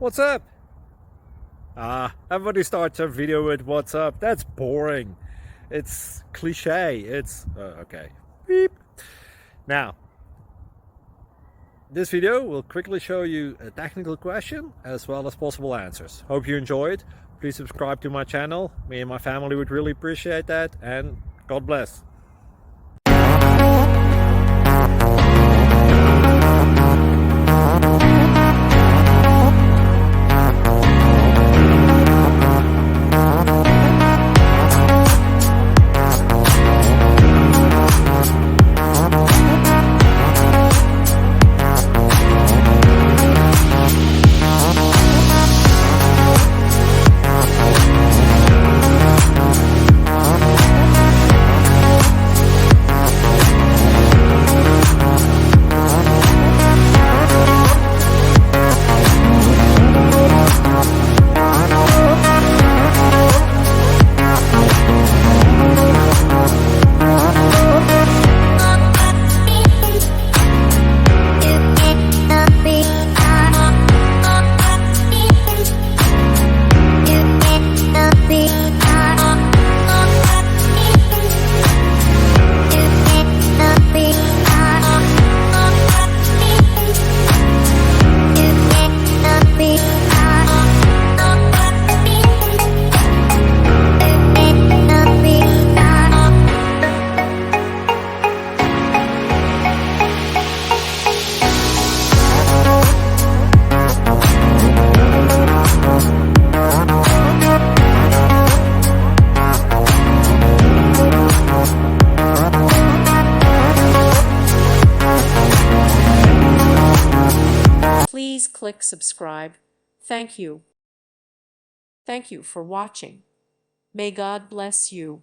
What's up? Everybody starts a video with what's up. That's boring. It's cliche. It's okay. Beep. Now, this video will quickly show you a technical question as well as possible answers. Hope you enjoyed. Please subscribe to my channel. Me and my family would really appreciate that, and God bless. Please click subscribe. Thank you. Thank you for watching. May God bless you.